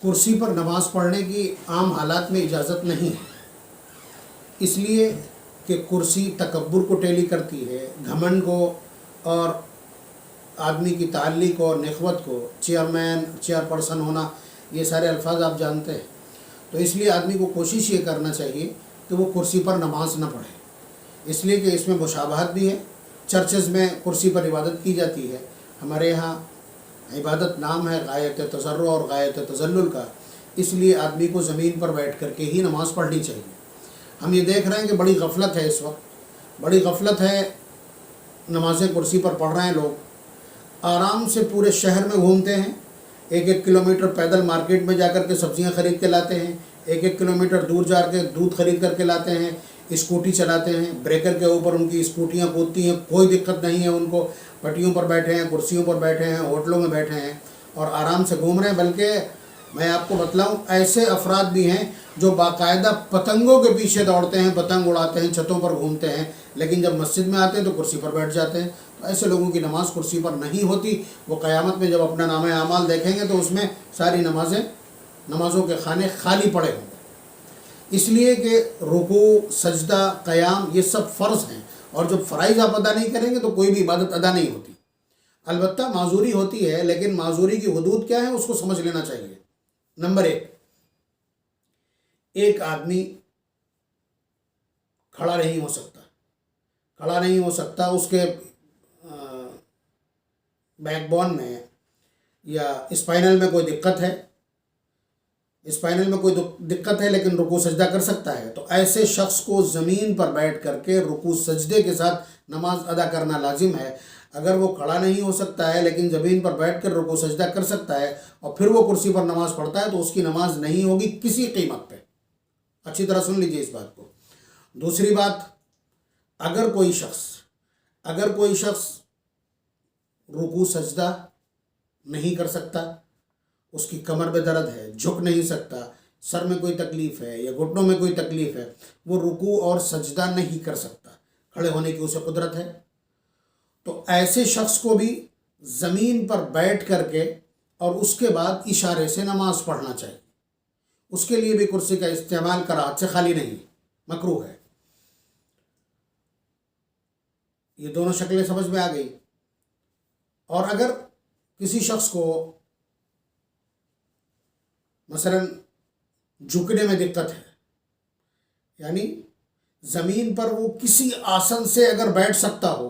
کرسی پر نماز پڑھنے کی عام حالات میں اجازت نہیں ہے، اس لیے کہ کرسی تکبر کو ٹیلی کرتی ہے، گھمنڈ کو، اور آدمی کی تعلیق اور نخوت کو، چیئر پرسن ہونا، یہ سارے الفاظ آپ جانتے ہیں۔ تو اس لیے آدمی کو کوشش یہ کرنا چاہیے کہ وہ کرسی پر نماز نہ پڑھے، اس لیے کہ اس میں مشابہت بھی ہے۔ چرچز میں کرسی پر عبادت کی جاتی ہے، ہمارے یہاں عبادت نام ہے غایت تضرع اور غایت تذلل کا، اس لیے آدمی کو زمین پر بیٹھ کر کے ہی نماز پڑھنی چاہیے۔ ہم یہ دیکھ رہے ہیں کہ بڑی غفلت ہے، اس وقت بڑی غفلت ہے، نمازیں کرسی پر پڑھ رہے ہیں لوگ، آرام سے پورے شہر میں گھومتے ہیں، 1 کلومیٹر پیدل مارکیٹ میں جا کر کے سبزیاں خرید کے لاتے ہیں، 1 کلومیٹر دور جا کے دودھ خرید کر کے لاتے ہیں، اسکوٹی چلاتے ہیں، بریکر کے اوپر ان کی اسکوٹیاں کودتی ہیں، کوئی دقت نہیں ہے ان کو، پٹیوں پر بیٹھے ہیں، کرسیوں پر بیٹھے ہیں، ہوٹلوں میں بیٹھے ہیں اور آرام سے گھوم رہے ہیں۔ بلکہ میں آپ کو بتلاؤں، ایسے افراد بھی ہیں جو باقاعدہ پتنگوں کے پیچھے دوڑتے ہیں، پتنگ اڑاتے ہیں، چھتوں پر گھومتے ہیں، لیکن جب مسجد میں آتے ہیں تو کرسی پر بیٹھ جاتے ہیں۔ تو ایسے لوگوں کی نماز کرسی پر نہیں ہوتی۔ وہ قیامت میں جب اپنا نامہ اعمال دیکھیں گے تو اس میں ساری نمازوں کے خانے خالی پڑے ہوں گے، اس لیے کہ رکوع، سجدہ، قیام یہ سب فرض ہیں، اور جب فرائض آپ ادا نہیں کریں گے تو کوئی بھی عبادت ادا نہیں ہوتی۔ البتہ معذوری ہوتی ہے، لیکن معذوری کی حدود کیا ہے اس کو سمجھ لینا چاہیے۔ نمبر 1، ایک آدمی کھڑا نہیں ہو سکتا، اس کے بیک بون میں یا اسپائنل میں کوئی دقت ہے، لیکن رکوع سجدہ کر سکتا ہے، تو ایسے شخص کو زمین پر بیٹھ کر کے رکوع سجدے کے ساتھ نماز ادا کرنا لازم ہے۔ اگر وہ کھڑا نہیں ہو سکتا ہے لیکن زمین پر بیٹھ کر رکوع سجدہ کر سکتا ہے اور پھر وہ کرسی پر نماز پڑھتا ہے تو اس کی نماز نہیں ہوگی کسی قیمت پہ۔ اچھی طرح سن لیجئے اس بات کو۔ دوسری بات، اگر کوئی شخص رکوع سجدہ نہیں کر سکتا، اس کی کمر میں درد ہے، جھک نہیں سکتا، سر میں کوئی تکلیف ہے یا گھٹنوں میں کوئی تکلیف ہے، وہ رکوع اور سجدہ نہیں کر سکتا، کھڑے ہونے کی اسے قدرت ہے، تو ایسے شخص کو بھی زمین پر بیٹھ کر کے اور اس کے بعد اشارے سے نماز پڑھنا چاہیے۔ اس کے لیے بھی کرسی کا استعمال کراہت سے خالی نہیں، مکروہ ہے۔ یہ دونوں شکلیں سمجھ میں آ گئی۔ اور اگر کسی شخص کو مثلا جھکنے میں دقت ہے، یعنی زمین پر وہ کسی آسن سے اگر بیٹھ سکتا ہو،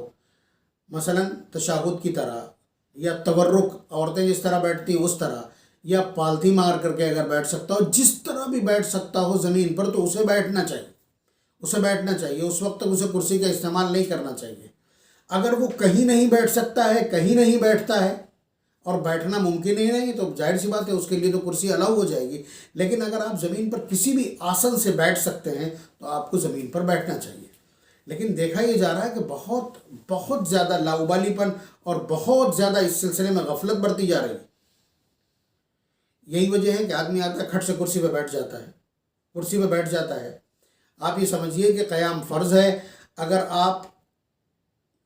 مثلا تشہد کی طرح یا تورک، عورتیں جس طرح بیٹھتی ہیں اس طرح، یا پالتھی مار کر کے اگر بیٹھ سکتا ہو، جس طرح بھی بیٹھ سکتا ہو زمین پر، تو اسے بیٹھنا چاہیے، اس وقت تک اسے کرسی کا استعمال نہیں کرنا چاہیے۔ اگر وہ کہیں نہیں بیٹھ سکتا ہے، کہیں نہیں بیٹھتا ہے اور بیٹھنا ممکن ہی نہیں، تو ظاہر سی بات ہے اس کے لیے تو کرسی الاؤ ہو جائے گی۔ لیکن اگر آپ زمین پر کسی بھی آسن سے بیٹھ سکتے ہیں تو آپ کو زمین پر بیٹھنا چاہیے۔ لیکن دیکھا یہ جا رہا ہے کہ بہت زیادہ لاؤبالی پن اور بہت زیادہ اس سلسلے میں غفلت برتی جا رہی ہے۔ یہی وجہ ہے کہ آدمی آتا ہے، کھٹ سے کرسی پہ بیٹھ جاتا ہے۔ آپ یہ سمجھیے کہ قیام فرض ہے۔ اگر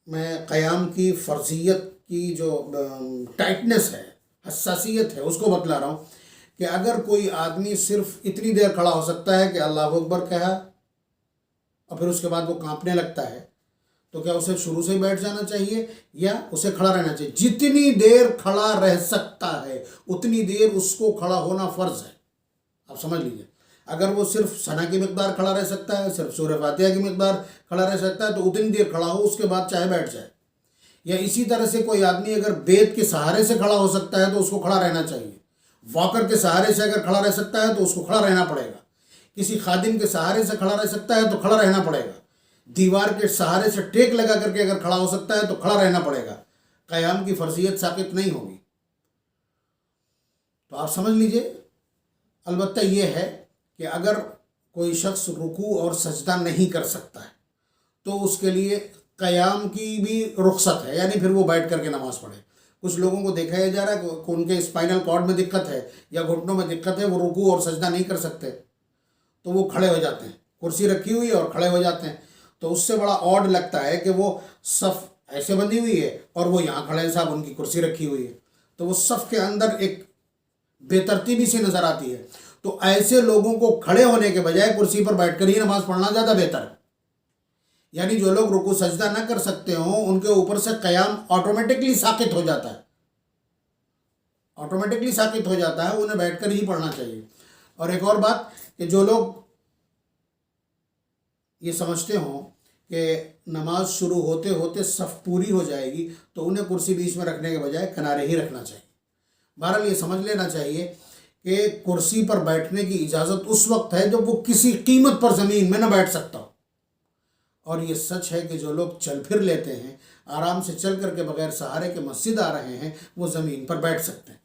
میں قیام کی فرضیت کی جو ٹائٹنس ہے، حساسیت ہے، اس کو بتلا رہا ہوں کہ اگر کوئی آدمی صرف اتنی دیر کھڑا ہو سکتا ہے کہ اللہ اکبر کہا اور پھر اس کے بعد وہ کانپنے لگتا ہے، تو کیا اسے شروع سے بیٹھ جانا چاہیے یا اسے کھڑا رہنا چاہیے؟ جتنی دیر کھڑا رہ سکتا ہے اتنی دیر اس کو کھڑا ہونا فرض ہے۔ آپ سمجھ لیجئے، اگر وہ صرف ثنا کی مقدار کھڑا رہ سکتا ہے، صرف سورہ فاتحہ کی مقدار کھڑا رہ سکتا ہے، تو اتنی دیر کھڑا ہو، اس کے بعد چاہے بیٹھ جائے۔ یا اسی طرح سے کوئی آدمی اگر بیت کے سہارے سے کھڑا ہو سکتا ہے تو اس کو کھڑا رہنا چاہیے۔ واکر کے سہارے سے اگر کھڑا رہ سکتا ہے تو اس کو کھڑا رہنا پڑے گا۔ کسی خادم کے سہارے سے کھڑا رہ سکتا ہے تو کھڑا رہنا پڑے گا۔ دیوار کے سہارے سے ٹیک لگا کر کے اگر کھڑا ہو سکتا ہے تو کھڑا رہنا پڑے گا۔ قیام کی فرضیت ساقط نہیں ہوگی۔ تو آپ سمجھ لیجئے۔ البتہ یہ ہے کہ اگر کوئی شخص رکوع اور سجدہ نہیں کر سکتا ہے تو اس کے لیے قیام کی بھی رخصت ہے، یعنی پھر وہ بیٹھ کر کے نماز پڑھے۔ کچھ لوگوں کو دیکھا جا رہا ہے کہ ان کے اسپائنل کارڈ میں دقت ہے یا گھٹنوں میں دقت ہے، وہ رکوع اور سجدہ نہیں کر سکتے، تو وہ کھڑے ہو جاتے ہیں، کرسی رکھی ہوئی ہے اور کھڑے ہو جاتے ہیں۔ تو اس سے بڑا آڈ لگتا ہے کہ وہ صف ایسے بندھی ہوئی ہے اور وہ یہاں کھڑے ہیں، صاحب ان کی کرسی رکھی ہوئی ہے، تو وہ صف کے اندر ایک بے ترتیبی سی نظر آتی ہے. تو ایسے لوگوں کو کھڑے ہونے کے بجائے کرسی پر بیٹھ کر ہی نماز پڑھنا زیادہ بہتر ہے. یعنی جو لوگ رکوع سجدہ نہ کر سکتے ہوں ان کے اوپر سے قیام آٹومیٹکلی ساقط ہو جاتا ہے، آٹومیٹکلی ساقط ہو جاتا ہے، انہیں بیٹھ کر ہی پڑھنا چاہیے. اور ایک اور بات کہ جو لوگ یہ سمجھتے ہوں کہ نماز شروع ہوتے ہوتے صف پوری ہو جائے گی تو انہیں کرسی بیچ میں رکھنے کے بجائے کنارے ہی رکھنا چاہیے. بہرحال یہ سمجھ لینا چاہیے کہ کرسی پر بیٹھنے کی اجازت اس وقت ہے جب وہ کسی قیمت پر زمین میں نہ بیٹھ سکتا ہو. اور یہ سچ ہے کہ جو لوگ چل پھر لیتے ہیں، آرام سے چل کر کے بغیر سہارے کے مسجد آ رہے ہیں، وہ زمین پر بیٹھ سکتے ہیں.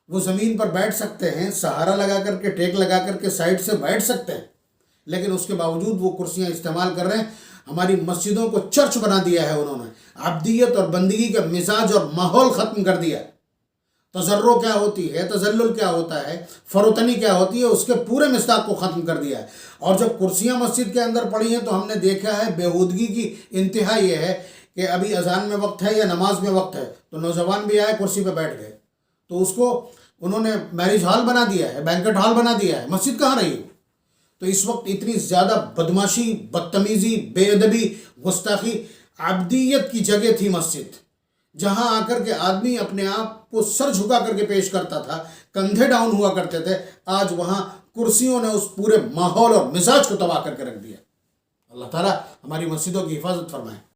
وہ زمین پر بیٹھ سکتے ہیں، سہارا لگا کر کے، ٹیک لگا کر کے سائڈ سے بیٹھ سکتے ہیں، لیکن اس کے باوجود وہ کرسیاں استعمال کر رہے ہیں. ہماری مسجدوں کو چرچ بنا دیا ہے انہوں نے، عبدیت اور بندگی کا مزاج اور ماحول ختم کر دیا. تضرع کیا ہوتی ہے، تذلل کیا ہوتا ہے، فروتنی کیا ہوتی ہے، اس کے پورے مصداق کو ختم کر دیا ہے. اور جب کرسیاں مسجد کے اندر پڑی ہیں تو ہم نے دیکھا ہے بےہودگی کی انتہا یہ ہے کہ ابھی اذان میں وقت ہے یا نماز میں وقت ہے تو نوجوان بھی آئے کرسی پہ بیٹھ گئے، تو اس کو انہوں نے میرج ہال بنا دیا ہے، بینکٹ ہال بنا دیا ہے. مسجد کہاں رہی؟ تو اس وقت اتنی زیادہ بدماشی، بدتمیزی، بے ادبی، گستاخی، عبدیت کی جگہ تھی مسجد، جہاں آ کر کے آدمی اپنے آپ کو سر جھکا کر کے پیش کرتا تھا، کندھے ڈاؤن ہوا کرتے تھے. آج وہاں کرسیوں نے اس پورے ماحول اور مزاج کو تباہ کر کے رکھ دیا. اللہ تعالیٰ ہماری مسجدوں کی حفاظت فرمائے.